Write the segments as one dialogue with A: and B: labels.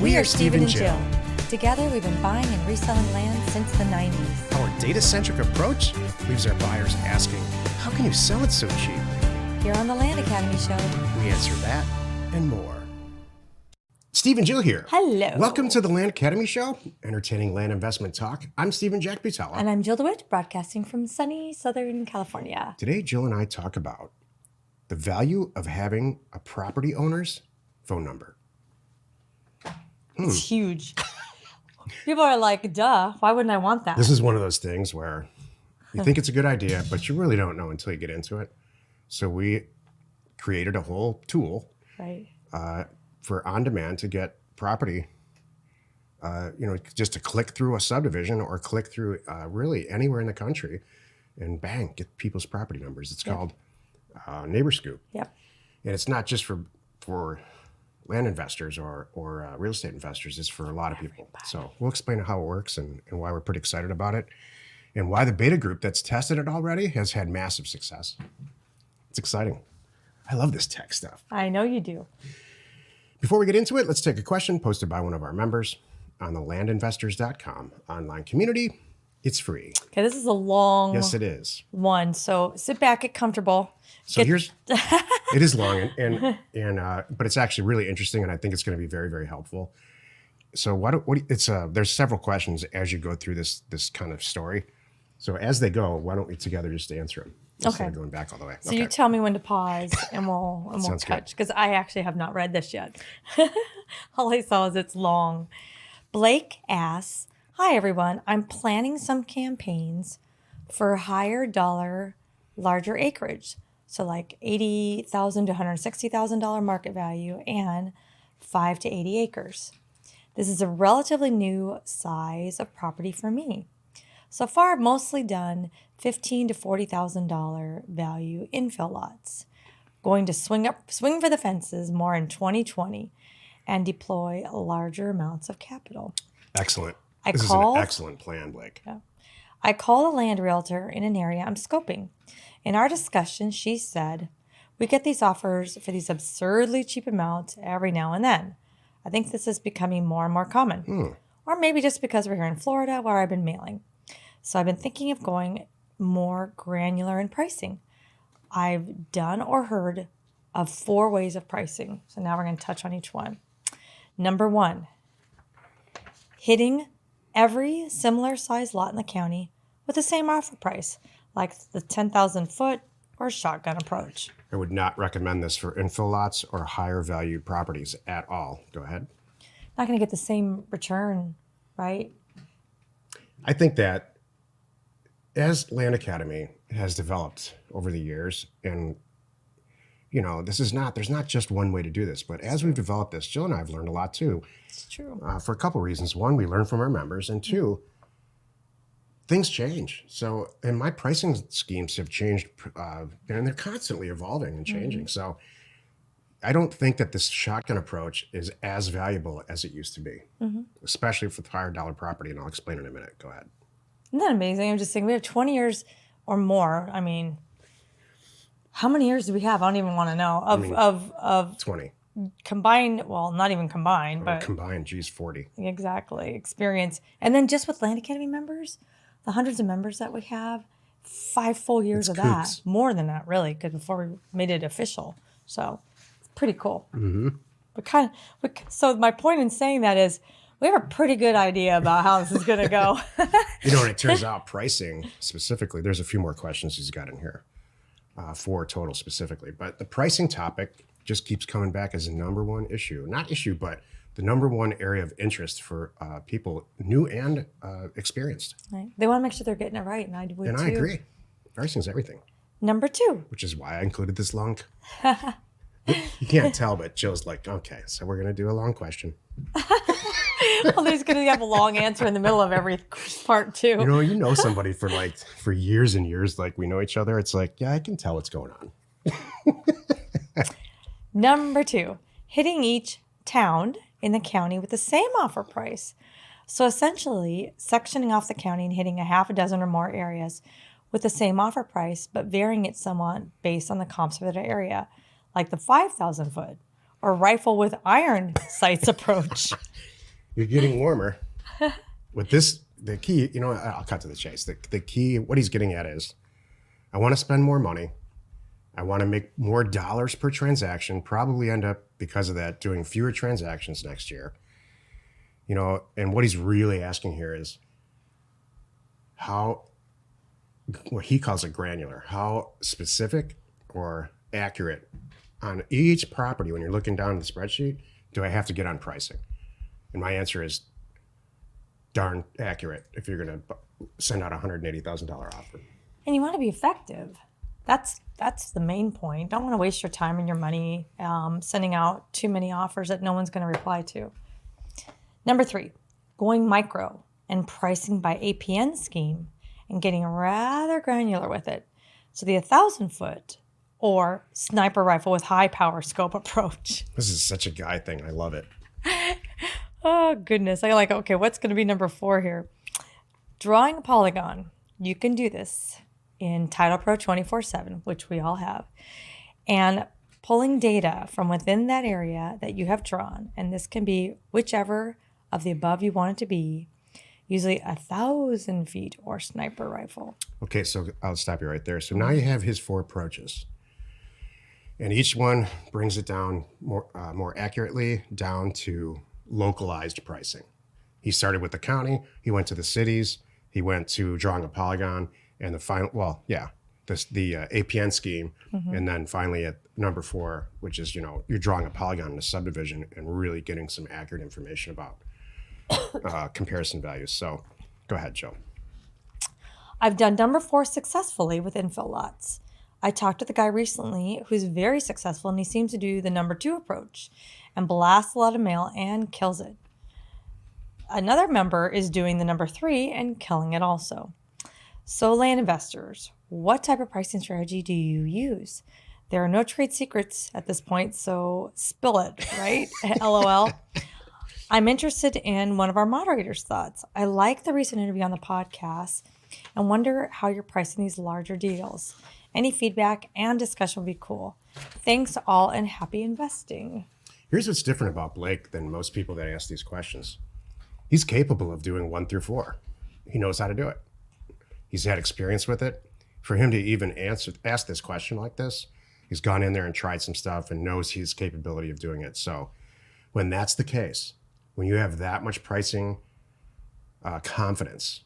A: We are Steve and Jill.
B: Together, we've been buying and reselling land since the 90s.
A: Our data-centric approach leaves our buyers asking, how can you sell it so cheap?
B: Here on the Land Academy Show,
A: We answer that and more. Steve and Jill here.
B: Hello.
A: Welcome to the Land Academy Show, entertaining land investment talk. I'm Stephen Jack Butala.
B: And I'm Jill DeWitt, broadcasting from sunny Southern California.
A: Today, Jill and I talk about the value of having a property owner's phone number.
B: It's huge. People are like, duh, why wouldn't I want that?
A: This is one of those things where you think it's a good idea, but you really don't know until you get into it. So we created a whole tool
B: Right.
A: For on-demand to get property, just to click through a subdivision or click through really anywhere in the country and bang, get people's property numbers. It's called Neighbor Scoop.
B: Yep.
A: And it's not just for land investors or real estate investors. It's for a lot of people. So we'll explain how it works and why we're pretty excited about it and why the beta group that's tested it already has had massive success. It's exciting. I love this tech stuff.
B: I know you do.
A: Before we get into it, let's take a question posted by one of our members on the landinvestors.com online community. It's free.
B: Okay, this is a long
A: Yes, it is.
B: one. So sit back, get comfortable.
A: So it is long, but it's actually really interesting, and I think it's going to be very, very helpful. So there's several questions as you go through this kind of story. So as they go, why don't we together just answer them instead of going back all the way?
B: So you tell me when to pause, and we'll touch, because I actually have not read this yet. All I saw is it's long. Blake asks, "Hi everyone, I'm planning some campaigns for higher dollar, larger acreage. So like $80,000 to $160,000 market value and 5 to 80 acres. This is a relatively new size of property for me. So far, I've mostly done $15,000 to $40,000 value infill lots. Going to swing for the fences more in 2020 and deploy larger amounts of capital."
A: Excellent. This is an excellent plan, Blake.
B: Yeah. I called a land realtor in an area I'm scoping. In our discussion, she said, "We get these offers for these absurdly cheap amounts every now and then. I think this is becoming more and more common. Or maybe just because we're here in Florida where I've been mailing. So I've been thinking of going more granular in pricing. I've done or heard of 4 ways of pricing. So now we're going to touch on each one. Number 1, hitting every similar size lot in the county with the same offer price, like the 10,000 foot or shotgun approach."
A: I would not recommend this for infill lots or higher value properties at all. Go ahead.
B: Not going to get the same return, right?
A: I think that as Land Academy has developed over the years, and there's not just one way to do this, but as we've developed this, Jill and I have learned a lot too.
B: It's true.
A: For a couple reasons. One, we learn from our members, and 2, things change. So, and my pricing schemes have changed, and they're constantly evolving and changing. So I don't think that this shotgun approach is as valuable as it used to be, especially for higher dollar property. And I'll explain in a minute. Go ahead.
B: Isn't that amazing? I'm just saying, we have 20 years or more. I mean, how many years do we have? I don't even want to know. Of
A: 20.
B: Combined, well, not even combined, but
A: combined, 40.
B: Exactly, experience. And then just with Land Academy members, the hundreds of members that we have, 5 full years of that. More than that, really, because before we made it official. So it's pretty cool. So my point in saying that is we have a pretty good idea about how this is going to go.
A: And it turns out pricing specifically, there's a few more questions he's got in here, 4 total specifically. But the pricing topic just keeps coming back as a number one issue. Not issue, but the number one area of interest for people new and experienced.
B: Right. They want to make sure they're getting it right, and I would too.
A: And I agree. Pricing's everything.
B: Number 2.
A: Which is why I included this long. You can't tell, but Jill's like, okay, so we're going to do a long question.
B: Well, there's going to have a long answer in the middle of every part too.
A: You know somebody for years and years, like we know each other. It's like, yeah, I can tell what's going on.
B: Number 2, hitting each town in the county with the same offer price. So essentially, sectioning off the county and hitting a half a dozen or more areas with the same offer price, but varying it somewhat based on the comps of the area, like the 5,000 foot or rifle with iron sights approach?
A: You're getting warmer. With this, the key, I'll cut to the chase. The key, what he's getting at is, I want to spend more money. I want to make more dollars per transaction, probably end up, because of that, doing fewer transactions next year. And what he's really asking here is how, what he calls it granular, how specific or accurate on each property when you're looking down the spreadsheet do I have to get on pricing? And my answer is darn accurate if you're going to send out a $180,000 offer.
B: And you want to be effective. That's the main point. Don't want to waste your time and your money sending out too many offers that no one's going to reply to. Number 3, going micro and pricing by APN scheme and getting rather granular with it. So the 1,000-foot or sniper rifle with high power scope approach.
A: This is such a guy thing. I love it.
B: Oh, goodness. Okay, what's going to be number 4 here? Drawing a polygon. You can do this in Title Pro 24/7, which we all have, and pulling data from within that area that you have drawn. And this can be whichever of the above you want it to be, usually 1,000 feet or sniper rifle.
A: Okay, so I'll stop you right there. So now you have his 4 approaches. And each one brings it down more accurately down to localized pricing. He started with the county, he went to the cities, he went to drawing a polygon, and the final, the APN scheme, and then finally at number 4, which is, you're drawing a polygon in a subdivision and really getting some accurate information about comparison values. So go ahead, Joe.
B: I've done number 4 successfully with infill lots. I talked to the guy recently who's very successful, and he seems to do the number 2 approach and blasts a lot of mail and kills it. Another member is doing the number 3 and killing it also. So land investors, what type of pricing strategy do you use? There are no trade secrets at this point, so spill it, right? LOL. I'm interested in one of our moderators' thoughts. I like the recent interview on the podcast and wonder how you're pricing these larger deals. Any feedback and discussion would be cool. Thanks all and happy investing.
A: Here's what's different about Blake than most people that ask these questions. He's capable of doing 1 through 4. He knows how to do it. He's had experience with it. For him to even ask this question like this, he's gone in there and tried some stuff and knows his capability of doing it. So when that's the case, when you have that much pricing confidence,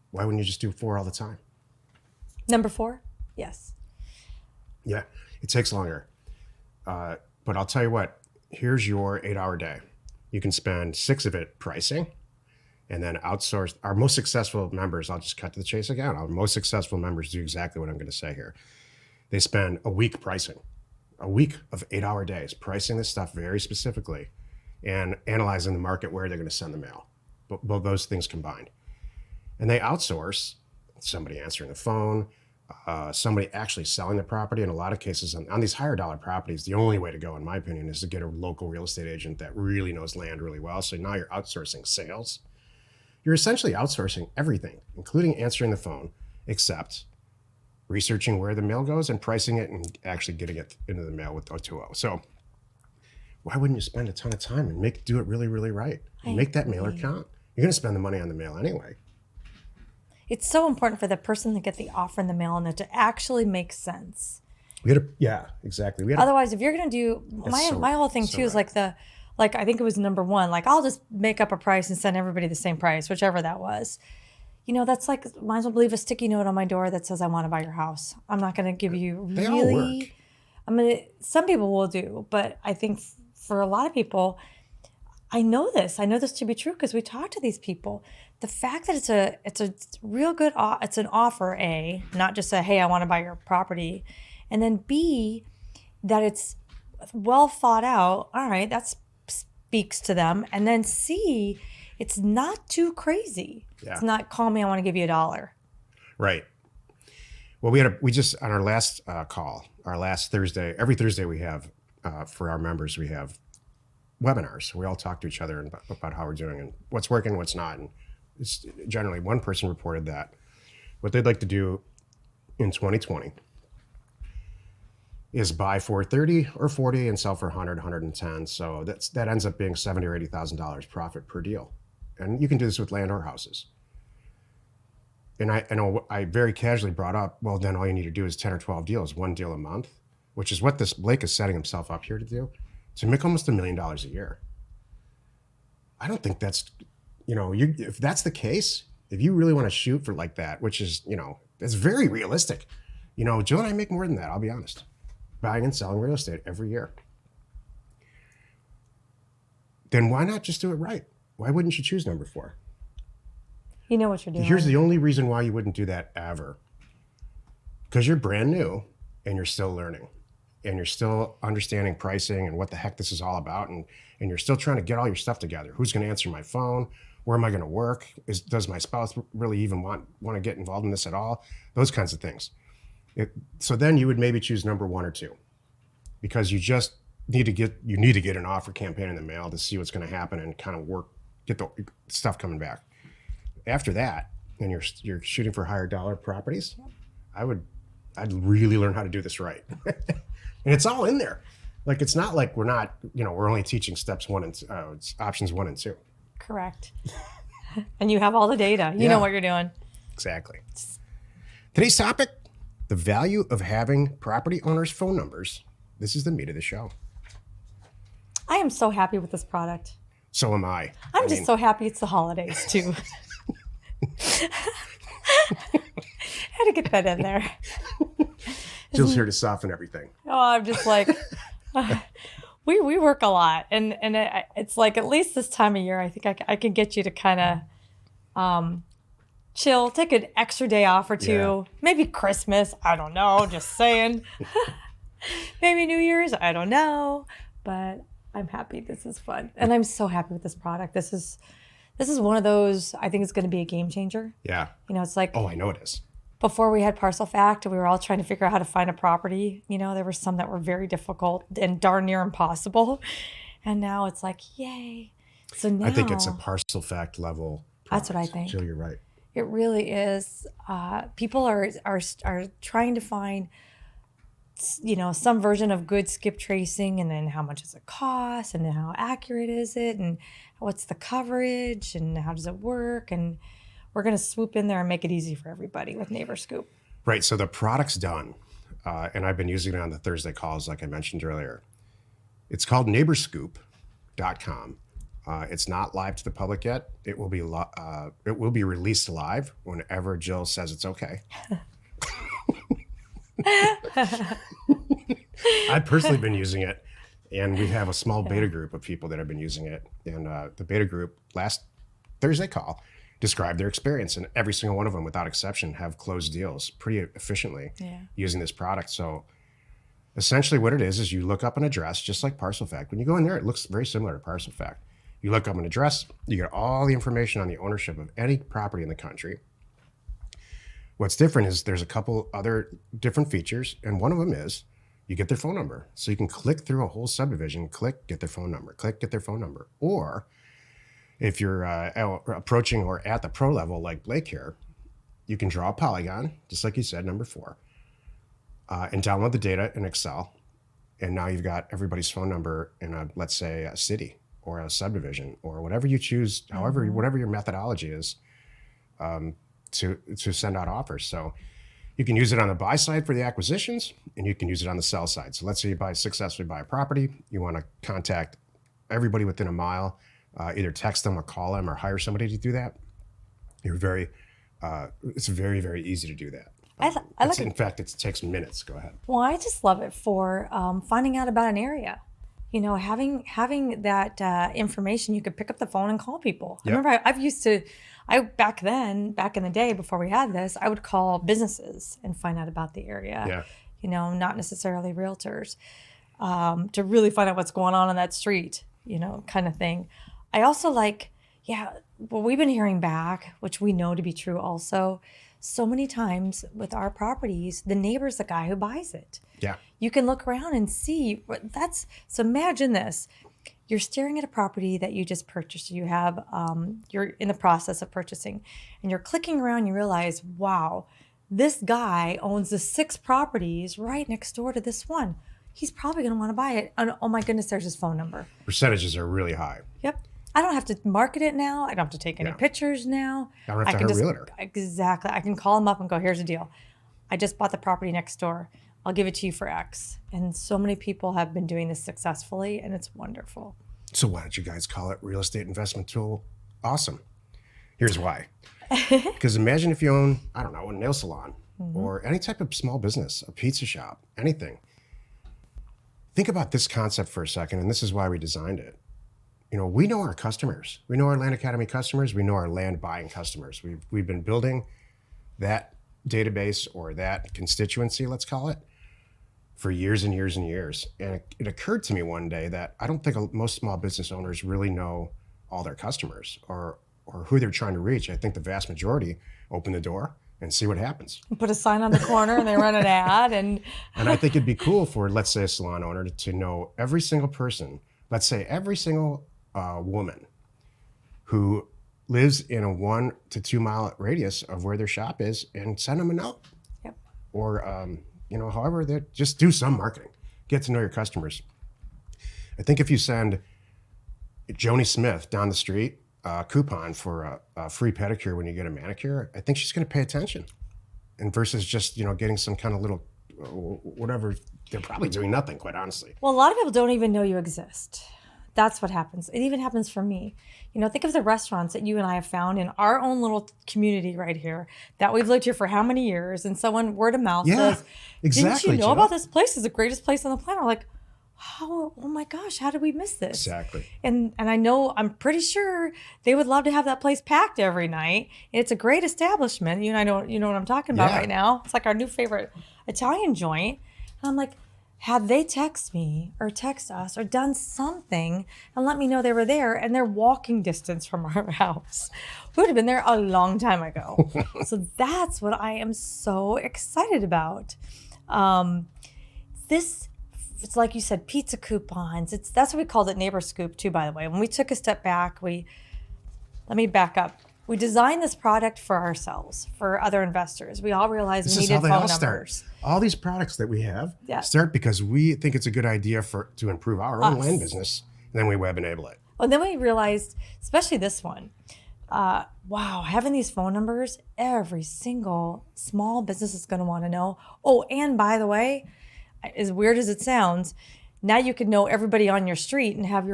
A: why wouldn't you just do 4 all the time?
B: Number 4? Yes.
A: Yeah, it takes longer. But I'll tell you what, here's your 8-hour day. You can spend 6 of it pricing and then outsource. Our most successful members, I'll just cut to the chase again. Our most successful members do exactly what I'm going to say here. They spend a week pricing, a week of 8-hour days, pricing this stuff very specifically and analyzing the market where they're going to send the mail. Both those things combined. And they outsource somebody answering the phone, somebody actually selling the property. In a lot of cases on these higher dollar properties, the only way to go, in my opinion, is to get a local real estate agent that really knows land really well. So now you're outsourcing sales. You're essentially outsourcing everything, including answering the phone, except researching where the mail goes and pricing it and actually getting it into the mail with O2O. So why wouldn't you spend a ton of time and do it really, really right? And make that mailer count. You're going to spend the money on the mail anyway.
B: It's so important for the person to get the offer in the mail and it to actually make sense.
A: Yeah, exactly.
B: Otherwise, if you're going to do my whole thing too is like I think it was number 1. Like I'll just make up a price and send everybody the same price, whichever that was. That's like might as well leave a sticky note on my door that says I want to buy your house. I'm not going to give you
A: they all work.
B: Some people will do, but I think for a lot of people, I know this to be true because we talk to these people. The fact that it's a real good, it's an offer, A, not just a, hey, I want to buy your property. And then B, that it's well thought out. All right, that speaks to them. And then C, it's not too crazy. Yeah. It's not, call me, I want to give you $1.
A: Right. Well, we just, on our last call, our last Thursday, every Thursday we have, for our members, we have webinars. We all talk to each other about how we're doing and what's working, what's not. And it's generally one person reported that what they'd like to do in 2020 is buy for 30 or 40 and sell for 100, 110. So that ends up being $70,000 or $80,000 profit per deal. And you can do this with land or houses. And I know I very casually brought up, well, then all you need to do is 10 or 12 deals, one deal a month, which is what this Blake is setting himself up here to do, to make almost $1 million a year. I don't think that's, if that's the case, if you really want to shoot for like that, which is, it's very realistic. Jill and I make more than that, I'll be honest, buying and selling real estate every year. Then why not just do it right? Why wouldn't you choose number 4?
B: You know what you're doing.
A: Here's the only reason why you wouldn't do that ever. Because you're brand new and you're still learning and you're still understanding pricing and what the heck this is all about. And you're still trying to get all your stuff together. Who's going to answer my phone? Where am I going to work? Does my spouse really even want to get involved in this at all? Those kinds of things. So then you would maybe choose number 1 or 2, because you just need to get an offer campaign in the mail to see what's going to happen and kind of get the stuff coming back. After that, and you're shooting for higher dollar properties, I'd really learn how to do this right. And it's all in there. Like, it's not like we're only teaching steps 1 and options 1 and 2.
B: Correct. And you have all the data. You know what you're doing.
A: Exactly. Today's topic, the value of having property owners' phone numbers. This is the meat of the show.
B: I am so happy with this product.
A: So am I.
B: I'm just so happy it's the holidays, too. Had to get that in there.
A: Jill's here to soften everything.
B: Oh, I'm just like, we work a lot. And it's like, at least this time of year, I think I can get you to kind of chill, take an extra day off or two. Yeah. Maybe Christmas. I don't know. Just saying. Maybe New Year's. I don't know. But I'm happy. This is fun. And I'm so happy with this product. This is one of those, I think it's going to be a game changer.
A: Yeah.
B: It's like,
A: oh, I know it is.
B: Before we had Parcel Fact, we were all trying to figure out how to find a property. There were some that were very difficult and darn near impossible. And now it's like, yay. So now
A: I think it's a Parcel Fact level product.
B: That's what I think.
A: Jill, you're right.
B: It really is. People are trying to find, some version of good skip tracing, and then how much does it cost, and then how accurate is it, and what's the coverage, and how does it work, and we're going to swoop in there and make it easy for everybody with Neighbor Scoop.
A: Right. So the product's done, and I've been using it on the Thursday calls, like I mentioned earlier. It's called neighborscoop.com. It's not live to the public yet. It will be released live whenever Jill says it's okay. I've personally been using it, and we have a small beta group of people that have been using it. And the beta group last Thursday call described their experience, and every single one of them, without exception, have closed deals pretty efficiently using this product. So essentially what it is you look up an address, just like Parcel Fact. When you go in there, it looks very similar to Parcel Fact. You look up an address, you get all the information on the ownership of any property in the country. What's different is there's a couple other different features, and one of them is you get their phone number. So you can click through a whole subdivision, click, get their phone number, click, get their phone number. Or if you're approaching or at the pro level like Blake here, you can draw a polygon, just like you said, number 4, and download the data in Excel. And now you've got everybody's phone number in let's say a city or a subdivision or whatever you choose, whatever your methodology is to send out offers. So you can use it on the buy side for the acquisitions, and you can use it on the sell side. So let's say you successfully buy a property, you want to contact everybody within a mile, either text them or call them or hire somebody to do that. It's very, very easy to do that. In fact, it takes minutes. Go ahead.
B: Well, I just love it for finding out about an area. Having that information, you could pick up the phone and call people. Yep. I remember back in the day before we had this, I would call businesses and find out about the area. Yeah. Not necessarily realtors, to really find out what's going on that street, kind of thing. I also what we've been hearing back, which we know to be true also, so many times with our properties, the neighbor's the guy who buys it.
A: Yeah.
B: You can look around and see so imagine this. You're staring at a property that you just purchased. You have, you're in the process of purchasing, and you're clicking around, you realize, wow, this guy owns the 6 properties right next door to this one. He's probably going to want to buy it. And, oh my goodness, there's his phone number.
A: Percentages are really high.
B: Yep. I don't have to market it now. I don't have to take any pictures now.
A: I don't have to hire a realtor.
B: Exactly. I can call him up and go, here's the deal. I just bought the property next door. I'll give it to you for X. And so many people have been doing this successfully, and it's wonderful.
A: So why don't you guys call it Real Estate Investment Tool Awesome? Here's why. Because imagine if you own, I don't know, a nail salon or any type of small business, a pizza shop, anything. Think about this concept for a second, and this is why we designed it. You know, we know our customers. We know our Land Academy customers. We know our land buying customers. We've been building that database or that constituency, let's call it, for years and years and years. And it occurred to me one day that I don't think most small business owners really know all their customers or who they're trying to reach. I think the vast majority open the door and see what happens.
B: Put a sign on the corner and they run an ad. And
A: I think it'd be cool for, let's say, a salon owner to know every single person, let's say every single woman who lives in a 1 to 2 mile radius of where their shop is, and send them a note.
B: Yep.
A: Or, however, just do some marketing. Get to know your customers. I think if you send Joni Smith down the street a coupon for a free pedicure when you get a manicure, I think she's going to pay attention. And versus just, getting some kind of little, whatever, they're probably doing nothing, quite honestly.
B: Well, a lot of people don't even know you exist. That's what happens. It even happens for me. Think of the restaurants that you and I have found in our own little community right here that we've lived here for how many years, and someone word of mouth says,
A: exactly,
B: didn't you know about this place? It's the greatest place on the planet. We're like, how, oh my gosh, how did we miss this?
A: Exactly.
B: And I'm pretty sure they would love to have that place packed every night. It's a great establishment. You know what I'm talking about right now. It's like our new favorite Italian joint. And I'm like, had they text me or text us or done something and let me know they were there and they're walking distance from our house, we would have been there a long time ago. So that's what I am so excited about. It's like you said, pizza coupons. That's what we called it, Neighbor Scoop too, by the way. When we took a step back, let me back up. We designed this product for ourselves, for other investors. We all realized we needed phone numbers.
A: All these products that we have start because we think it's a good idea to improve our own land business, and then we web enable it.
B: Well, then we realized, especially this one, wow, having these phone numbers, every single small business is going to want to know. Oh, and by the way, as weird as it sounds, now you can know everybody on your street and have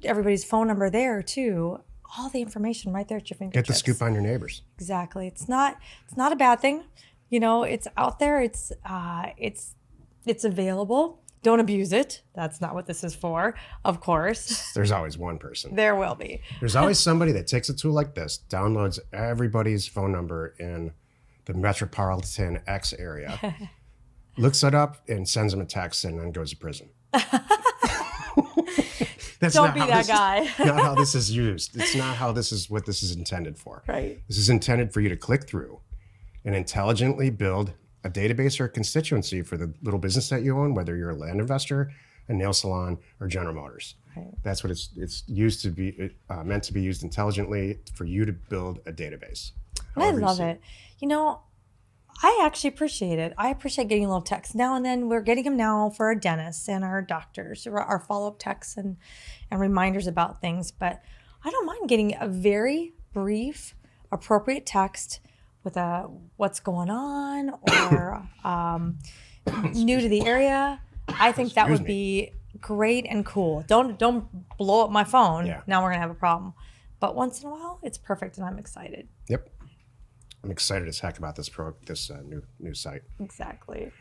B: everybody's phone number there too. All the information right there at your fingertips.
A: Get the scoop on your neighbors.
B: Exactly. It's not a bad thing. It's out there. It's available. Don't abuse it. That's not what this is for, of course.
A: There's always one person.
B: There will be.
A: There's always somebody that takes a tool like this, downloads everybody's phone number in the metropolitan X area, looks it up and sends them a text and then goes to prison.
B: Don't be that guy.
A: Not how this is used. It's not what this is intended for.
B: Right.
A: This is intended for you to click through and intelligently build a database or a constituency for the little business that you own, whether you're a land investor, a nail salon, or General Motors. Right. That's what it's used to be, meant to be used intelligently for you to build a database.
B: I love it. I actually appreciate it. I appreciate getting a little text now and then. We're getting them now for our dentists and our doctors, our follow-up texts and reminders about things. But I don't mind getting a very brief, appropriate text with what's going on or new to the area. I think that would be great and cool. Don't blow up my phone. Yeah. Now we're going to have a problem. But once in a while, it's perfect and I'm excited.
A: Yep. I'm excited as heck about this new site.
B: Exactly.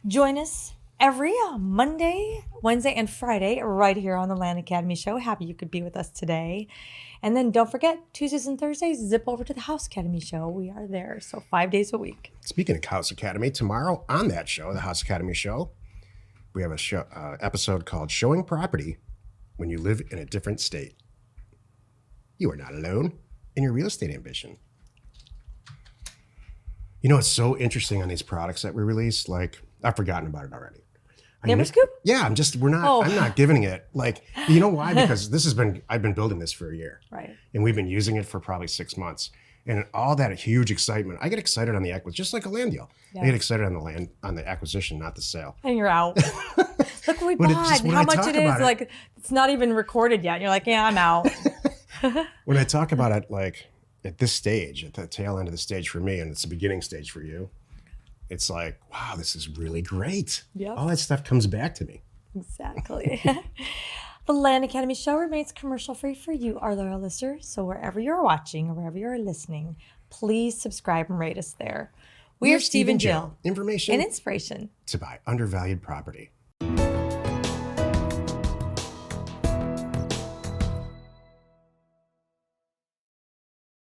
B: Join us every Monday, Wednesday, and Friday right here on the Land Academy Show. Happy you could be with us today. And then don't forget, Tuesdays and Thursdays, zip over to the House Academy Show. We are there, so 5 days a week.
A: Speaking of House Academy, tomorrow on that show, the House Academy Show, we have a episode called Showing Property When You Live in a Different State. You are not alone in your real estate ambition. It's so interesting on these products that we release. Like, I've forgotten about it already.
B: Neighbor Scoop?
A: Yeah, I'm not giving it. Like, you know why? Because I've been building this for a year.
B: Right.
A: And we've been using it for probably 6 months. and all that huge excitement. I get excited on the acquisition, just like a land deal. I get
B: Yes.
A: excited on the acquisition, not the sale.
B: And you're out. Look what we
A: But
B: bought and how much it is.
A: about it-
B: Like, it's not even recorded yet. And you're like, yeah, I'm out.
A: When I talk about it, like at this stage, at the tail end of the stage for me, and it's the beginning stage for you, it's like, wow, this is really great.
B: Yep.
A: All that stuff comes back to me.
B: Exactly. The Land Academy show remains commercial free for you, our loyal listeners. So wherever you're watching or wherever you're listening, please subscribe and rate us there. We are Steve and Jill.
A: Information
B: And inspiration
A: to buy undervalued property.